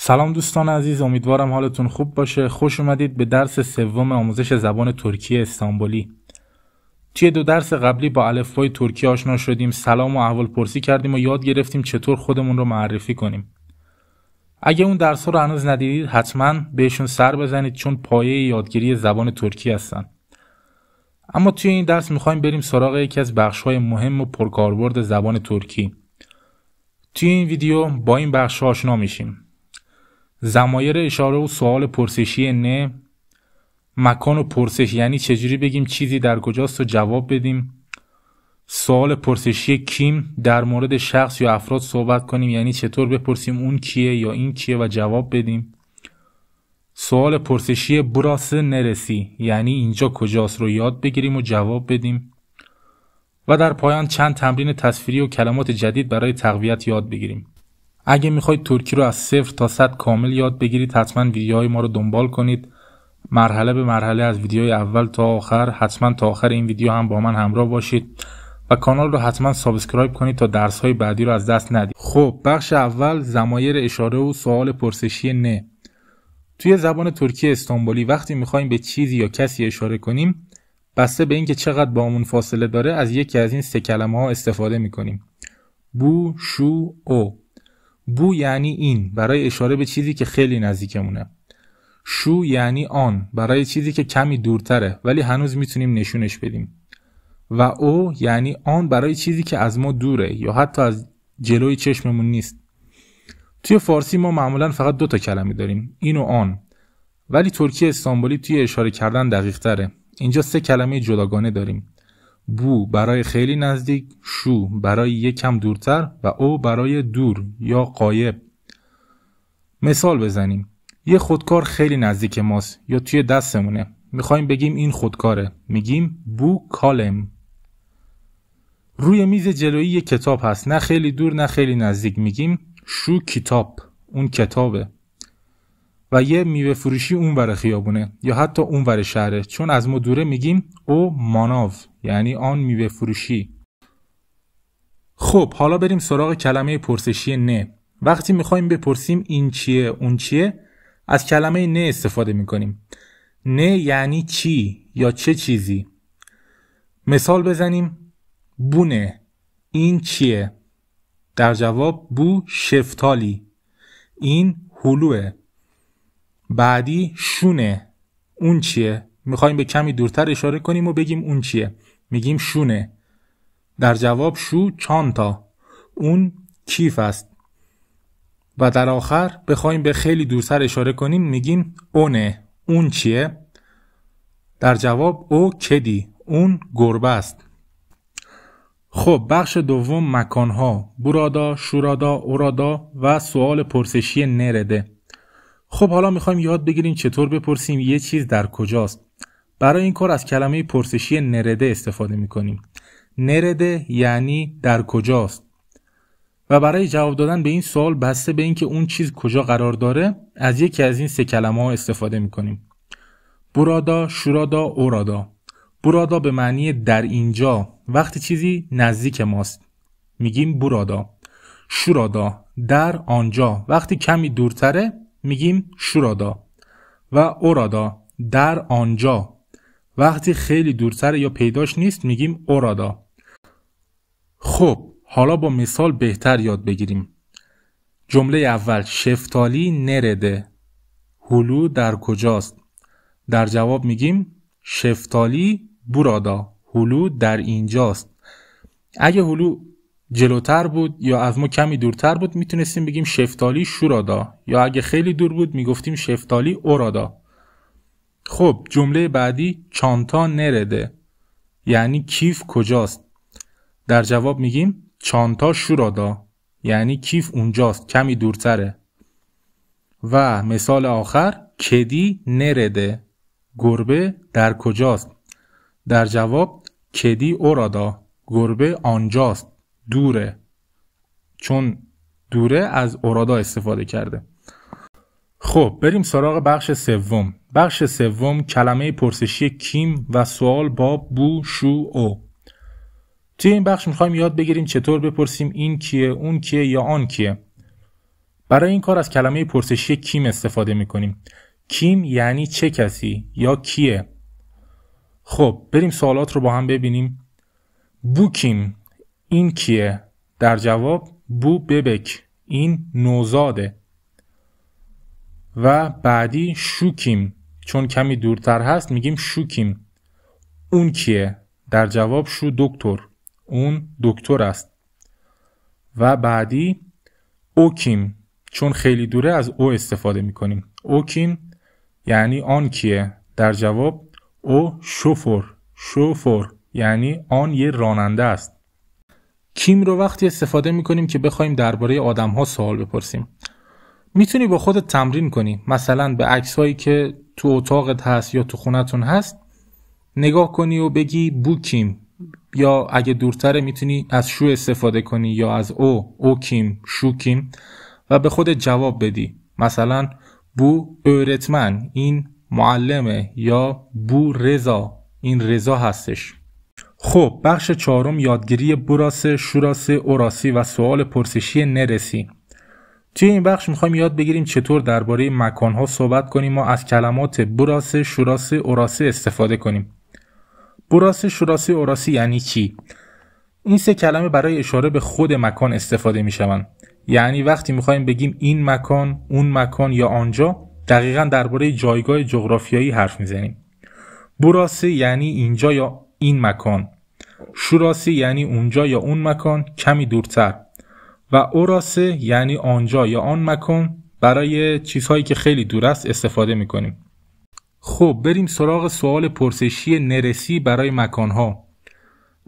سلام دوستان عزیز، امیدوارم حالتون خوب باشه. خوش اومدید به درس سوم آموزش زبان ترکی استانبولی. توی 2 درس قبلی با الفبای ترکی آشنا شدیم، سلام و احوالپرسی کردیم و یاد گرفتیم چطور خودمون رو معرفی کنیم. اگه اون درس‌ها رو هنوز ندیدید حتما بهشون سر بزنید، چون پایه یادگیری زبان ترکی هستن. اما توی این درس می‌خوایم بریم سراغ یکی از بخش‌های مهم و پرکاربرد زبان ترکی. توی این ویدیو با این بخش‌ها آشنا میشیم. ضمایر اشاره و سوال پرسشی نه، مکان و پرسش یعنی چجوری بگیم چیزی در کجاست و جواب بدیم، سوال پرسشی کیم، در مورد شخص یا افراد صحبت کنیم یعنی چطور بپرسیم اون کیه یا این کیه و جواب بدیم، سوال پرسشی براسه نرسی یعنی اینجا کجاست رو یاد بگیریم و جواب بدیم و در پایان چند تمرین تصویری و کلمات جدید برای تقویت یاد بگیریم. اگه میخواید ترکی رو از 0 تا 100 کامل یاد بگیرید حتما ویدیوهای ما رو دنبال کنید، مرحله به مرحله از ویدیوی اول تا آخر. حتما تا آخر این ویدیو هم با من همراه باشید و کانال رو حتما سابسکرایب کنید تا درس‌های بعدی رو از دست ندید. خب بخش اول، ضمایر اشاره و سوال پرسشی نه. توی زبان ترکی استانبولی وقتی میخوایم به چیزی یا کسی اشاره کنیم، بسته به اینکه چقدر با همون فاصله داره از یکی از این 3 کلمه ها استفاده میکنیم. بو، شو، او. بو یعنی این، برای اشاره به چیزی که خیلی نزدیکمونه. شو یعنی آن، برای چیزی که کمی دورتره ولی هنوز میتونیم نشونش بدیم. و او یعنی آن، برای چیزی که از ما دوره یا حتی از جلوی چشممون نیست. توی فارسی ما معمولا فقط 2 تا کلمه داریم، این و آن، ولی ترکی استانبولی توی اشاره کردن دقیق تره. اینجا 3 کلمه جداگانه داریم. بو برای خیلی نزدیک، شو برای یکم دورتر و او برای دور یا غایب. مثال بزنیم. یه خودکار خیلی نزدیک ماست یا توی دستمونه. میخوایم بگیم این خودکاره، میگیم بو کالم. روی میز جلویی یه کتاب هست، نه خیلی دور نه خیلی نزدیک، میگیم شو کتاب، اون کتابه. و یه میوه فروشی اون ور خیابونه یا حتی اون ور شهره، چون از ما دوره میگیم او ماناو یعنی آن میوه فروشی. خب حالا بریم سراغ کلمه پرسشی نه. وقتی میخوایم بپرسیم این چیه اون چیه، از کلمه نه استفاده میکنیم. نه یعنی چی یا چه چیزی. مثال بزنیم. بو نه، این چیه؟ در جواب بو شفتالی، این هلوه. بعدی شونه، اون چیه؟ میخوایم به کمی دورتر اشاره کنیم و بگیم اون چیه، میگیم شونه. در جواب شو چانتا، اون کیف است. و در آخر بخوایم به خیلی دورتر اشاره کنیم میگیم اونه، اون چیه؟ در جواب او کدی، اون گربه است. خب بخش دوم، مکانها، برادا، شورادا، اورادا و سوال پرسشی نرده. خب حالا میخوایم یاد بگیریم چطور بپرسیم یه چیز در کجاست. برای این کار از کلمه پرسشی نرده استفاده میکنیم. نرده یعنی در کجاست. و برای جواب دادن به این سوال بسته به اینکه اون چیز کجا قرار داره از یکی از این 3 کلمه ها استفاده میکنیم. برادا، شورادا، اورادا. برادا به معنی در اینجا، وقتی چیزی نزدیک ماست میگیم برادا. شورادا در آنجا، وقتی کمی دورتره میگیم شورادا. و اورادا در آنجا، وقتی خیلی دورتره یا پیداش نیست میگیم اورادا. خب حالا با مثال بهتر یاد بگیریم. جمله اول، شفتالی نرده، هلو در کجاست؟ در جواب میگیم شفتالی برادا، هلو در اینجاست. اگه هلو جلوتر بود یا از ما کمی دورتر بود میتونستیم بگیم شفتالی شورادا، یا اگه خیلی دور بود میگفتیم شفتالی اورادا. خب جمله بعدی، چانتا نرده یعنی کیف کجاست؟ در جواب میگیم چانتا شورادا یعنی کیف اونجاست، کمی دورتره. و مثال آخر، کدی نرده، گربه در کجاست؟ در جواب کدی اورادا، گربه آنجاست، دوره. چون دوره از اورادا استفاده کرده. خب بریم سراغ بخش سوم. بخش سوم، کلمه پرسشی کیم و سوال با بو، شو، او. توی این بخش میخوایم یاد بگیریم چطور بپرسیم این کیه، اون کیه یا آن کیه. برای این کار از کلمه پرسشی کیم استفاده میکنیم. کیم یعنی چه کسی یا کیه. خب بریم سوالات رو با هم ببینیم. بو کیم، این کیه؟ در جواب بو ببک، این نوزاده. و بعدی شو کیم، چون کمی دورتر هست میگیم شو کیم، اون کیه؟ در جواب شو دکتر، اون دکتر است. و بعدی او کیم، چون خیلی دوره از او استفاده میکنیم. او کیم یعنی آن کیه؟ در جواب او شوفر یعنی آن یه راننده است. کیم رو وقتی استفاده میکنیم که بخوایم درباره آدم‌ها سوال بپرسیم. میتونی با خودت تمرین کنی، مثلا به عکس‌هایی که تو اتاقت هست یا تو خونتون هست نگاه کنی و بگی بو کیم، یا اگه دورتره میتونی از شو استفاده کنی یا از او کیم، شو کیم، و به خودت جواب بدی. مثلا بو öğretmen، این معلمه، یا بو رضا، این رضا هستش. خب بخش چهارم یادگیری براسه، شوراسه، اوراسی و سوال پرسشی نرسی. توی این بخش میخوایم یاد بگیریم چطور درباره مکانها صحبت کنیم و از کلمات براسه، شوراسه، اوراسی استفاده کنیم. براسه، شوراسه، اوراسی یعنی چی؟ این سه کلمه برای اشاره به خود مکان استفاده میشوند. یعنی وقتی میخوایم بگیم این مکان، اون مکان یا آنجا، دقیقاً درباره جایگاه جغرافیایی حرف میزنیم. براسه یعنی اینجا یا این مکان. شوراسه یعنی اونجا یا اون مکان کمی دورتر. و اوراسه یعنی آنجا یا آن مکان برای چیزهایی که خیلی دور است استفاده میکنیم. خب بریم سراغ سوال پرسشی نرسی برای مکانها.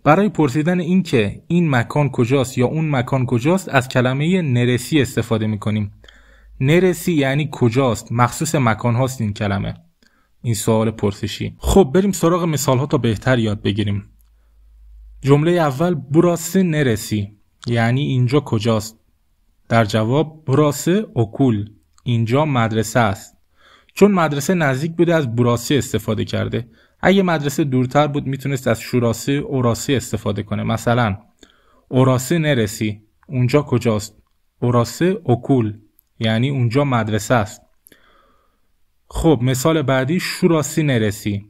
برای پرسیدن این که این مکان کجاست یا اون مکان کجاست از کلمه نرسی استفاده میکنیم. نرسی یعنی کجاست، مخصوص مکان هاست این کلمه، این سوال پرسشی. خب بریم سراغ مثال ها تا بهتر یاد بگیریم. جمله اول براسه نرسی یعنی اینجا کجاست؟ در جواب براسه اوکول، اینجا مدرسه است. چون مدرسه نزدیک بوده از براسه استفاده کرده. اگه مدرسه دورتر بود میتونست از شوراسه، اوراسی استفاده کنه. مثلا اوراسه نرسی، اونجا کجاست؟ اوراسه اوکول یعنی اونجا مدرسه است. خب مثال بعدی شوراسی نرسی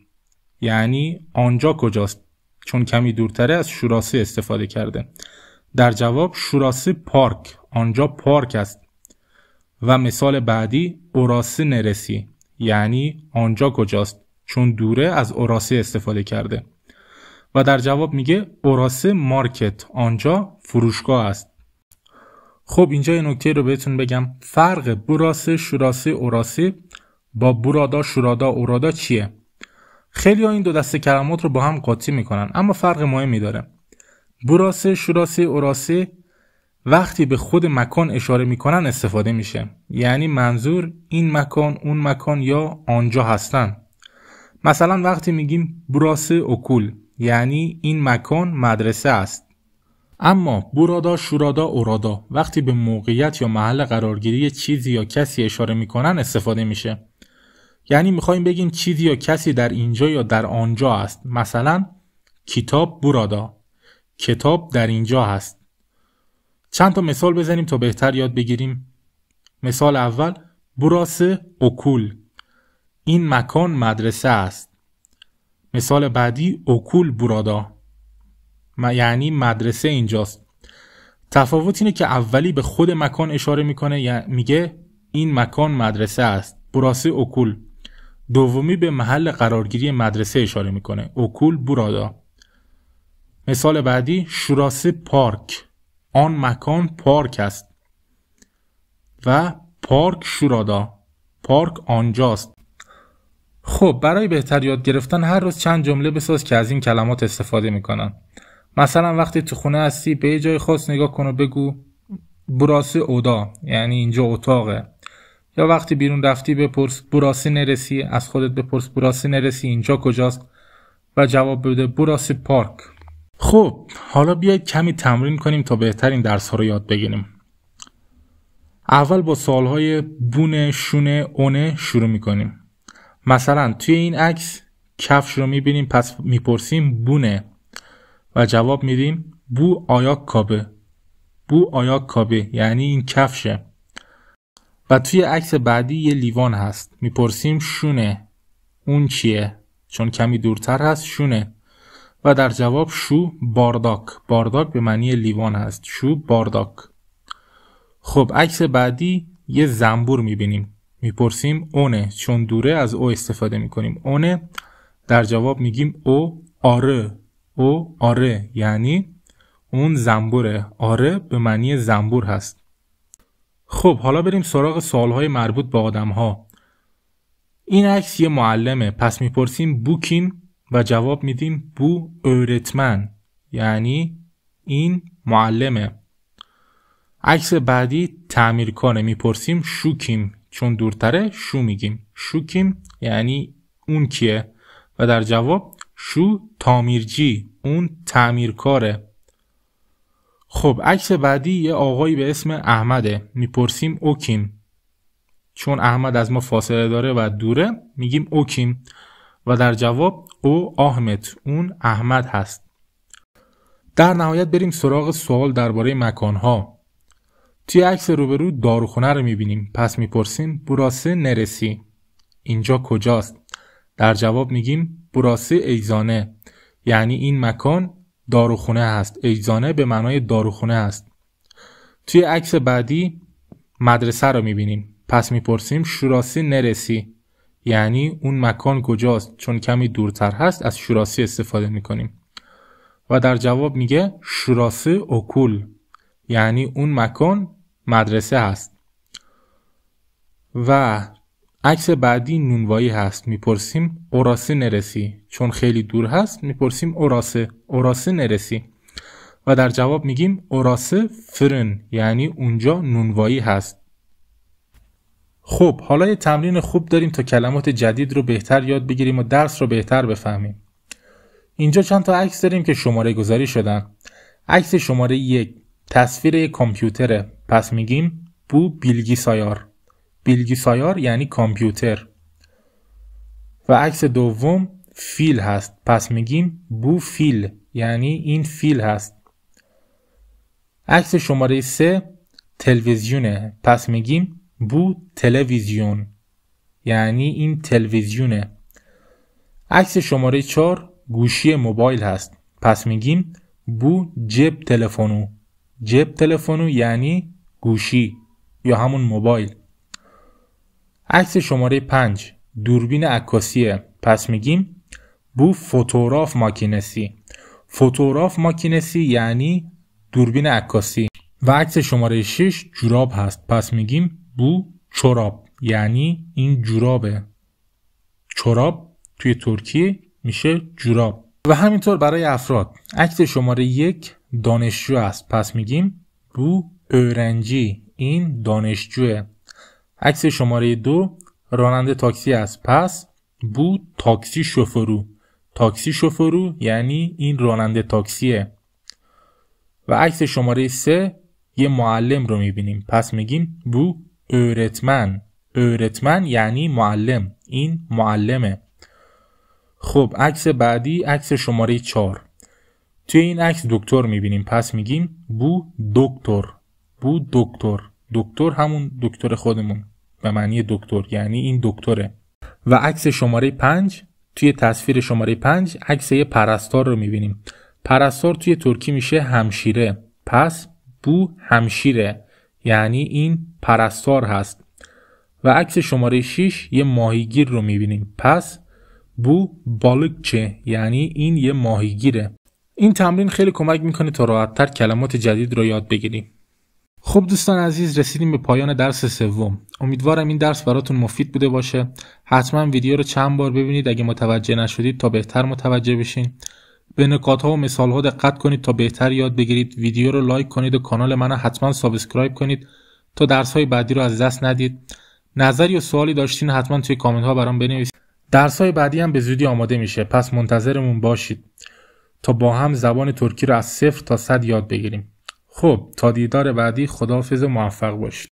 یعنی آنجا کجاست؟ چون کمی دورتره از شوراسه استفاده کرده. در جواب شوراسه پارک، آنجا پارک است. و مثال بعدی اوراسه نرسی یعنی آنجا کجاست؟ چون دوره از اوراسه استفاده کرده. و در جواب میگه اوراسه مارکت، آنجا فروشگاه است. خب اینجا یه نکته رو بهتون بگم. فرق براسه، شوراسه، اوراسه با برادا، شورادا، اورادا چیه؟ خیلی ها این دو دسته کلمات رو با هم قاطی میکنن، اما فرق مهمی داره. براسه، شوراسه، اوراسه وقتی به خود مکان اشاره میکنن استفاده میشه. یعنی منظور این مکان، اون مکان یا آنجا هستن. مثلا وقتی میگیم براسه اوکول یعنی این مکان مدرسه است. اما برادا، شورادا، اورادا وقتی به موقعیت یا محل قرارگیری چیزی یا کسی اشاره میکنن استفاده میشه. یعنی میخوایم بگیم چیزی یا کسی در اینجا یا در آنجا است. مثلا کتاب برادا، کتاب در اینجا هست. چند تا مثال بزنیم تا بهتر یاد بگیریم. مثال اول براسه اوکول، این مکان مدرسه است. مثال بعدی اوکول برادا یعنی مدرسه اینجاست. تفاوت اینه که اولی به خود مکان اشاره میکنه، یعنی میگه این مکان مدرسه است، براسه اوکول. دومی به محل قرارگیری مدرسه اشاره میکنه، اوکول برادا. مثال بعدی شوراسه پارک، آن مکان پارک است. و پارک شورادا، پارک آنجاست. خب برای بهتر یاد گرفتن هر روز چند جمله بساز که از این کلمات استفاده میکنن. مثلا وقتی تو خونه هستی به یه جای خاص نگاه کن و بگو براسه اودا یعنی اینجا اتاقه. یا وقتی بیرون رفتی بپرس براسه نرسی، از خودت بپرس براسه نرسی اینجا کجاست و جواب بده براسه پارک. خب حالا بیایید کمی تمرین کنیم تا بهتر این درس ها رو یاد بگیریم. اول با سوالهای بونه، شونه، اونه شروع میکنیم. مثلا توی این عکس کفش رو میبینیم، پس میپرسیم بونه و جواب میدیم بو آیاک کابه. بو آیاک کابه یعنی این کفشه. و توی عکس بعدی یه لیوان هست. میپرسیم شونه، اون چیه؟ چون کمی دورتر هست شونه. و در جواب شو بارداک. بارداک به معنی لیوان هست. شو بارداک. خب عکس بعدی یه زنبور میبینیم. میپرسیم اونه، چون دوره از او استفاده میکنیم. اونه. در جواب میگیم او آره. او آره یعنی اون زنبوره. آره به معنی زنبور هست. خب حالا بریم سراغ سوالهای مربوط به آدمها. این عکس یه معلمه، پس میپرسیم بو کیم و جواب میدیم بو öğretmen یعنی این معلمه. عکس بعدی تعمیرکاره، میپرسیم شو کیم، چون دورتره شو میگیم. شو کیم یعنی اون کیه و در جواب شو تامیرجی، اون تعمیرکاره. خب عکس بعدی یه آقایی به اسم احمده، میپرسیم او کیم، چون احمد از ما فاصله داره و دوره میگیم او کیم و در جواب او احمد، اون احمد هست. در نهایت بریم سراغ سوال درباره مکانها. توی عکس روبرو داروخونه رو میبینیم، پس میپرسیم براسه نرسی، اینجا کجاست؟ در جواب میگیم براسه ایزانه یعنی این مکان داروخونه هست. ایزانه به معنای داروخونه هست. توی عکس بعدی مدرسه رو میبینیم، پس میپرسیم شوراسی نرسی یعنی اون مکان کجاست، چون کمی دورتر هست از شوراسی استفاده میکنیم و در جواب میگه شوراسی اوکول یعنی اون مکان مدرسه هست. و عکس بعدی نونوایی هست، میپرسیم اوراسه نرسی، چون خیلی دور هست میپرسیم اوراسه نرسی و در جواب میگیم اوراسه فرن یعنی اونجا نونوایی هست. خب حالا یه تمرین خوب داریم تا کلمات جدید رو بهتر یاد بگیریم و درس رو بهتر بفهمیم. اینجا چند تا عکس داریم که شماره گذاری شدن. عکس شماره 1 تصویر یک کامپیوتره، پس میگیم بو بیلگیسایار. بیلگیسایار یعنی کامپیوتر. و عکس دوم فیل هست، پس میگیم بو فیل یعنی این فیل هست. عکس شماره 3 تلویزیونه، پس میگیم بو تلویزیون یعنی این تلویزیونه. عکس شماره 4 گوشی موبایل هست، پس میگیم بو جب تلفنو. جب تلفنو یعنی گوشی یا همون موبایل. عکس شماره 5 دوربین عکاسیه، پس میگیم بو فوتوگراف ماکینسی. فوتوگراف ماکینسی یعنی دوربین عکاسی. و عکس شماره 6 جوراب هست، پس میگیم بو چراب یعنی این جورابه. چراب توی ترکی میشه جوراب. و همینطور برای افراد. عکس شماره 1 دانشجو است، پس میگیم بو öğrenci این دانشجوه. عکس شماره 2 راننده تاکسی است، پس بو تاکسی شوفرو. تاکسی شوفرو یعنی این راننده تاکسیه. و عکس شماره 3 یه معلم رو میبینیم، پس میگیم بو öğretmen. öğretmen یعنی معلم، این معلمه. خب عکس بعدی عکس شماره 4. توی این عکس دکتر میبینیم، پس میگیم بو دکتر. بو دکتر. دکتر همون دکتر خودمون به معنی دکتر یعنی این دکتره. و عکس شماره 5 توی تصویر شماره 5 عکس یه پرستار رو میبینیم. پرستار توی ترکی میشه همشیره، پس بو همشیره یعنی این پرستار هست. و عکس شماره 6 یه ماهیگیر رو میبینیم، پس بو بالکچه یعنی این یه ماهیگیره. این تمرین خیلی کمک میکنه تا راحت‌تر کلمات جدید رو یاد بگیریم. خب دوستان عزیز، رسیدیم به پایان درس سوم. امیدوارم این درس براتون مفید بوده باشه. حتما ویدیو رو چند بار ببینید اگه متوجه نشدید تا بهتر متوجه بشین. به نکات‌ها و مثال‌ها دقت کنید تا بهتر یاد بگیرید. ویدیو رو لایک کنید و کانال منو حتما سابسکرایب کنید تا درس‌های بعدی رو از دست ندید. نظری یا سوالی داشتین حتما توی کامنت‌ها برام بنویسید. درس‌های بعدی هم به زودی آماده میشه، پس منتظرمون باشید تا با هم زبان ترکی رو از 0 تا 100 یاد بگیریم. خب تا دیدار بعدی، خداحافظ و موفق باشید.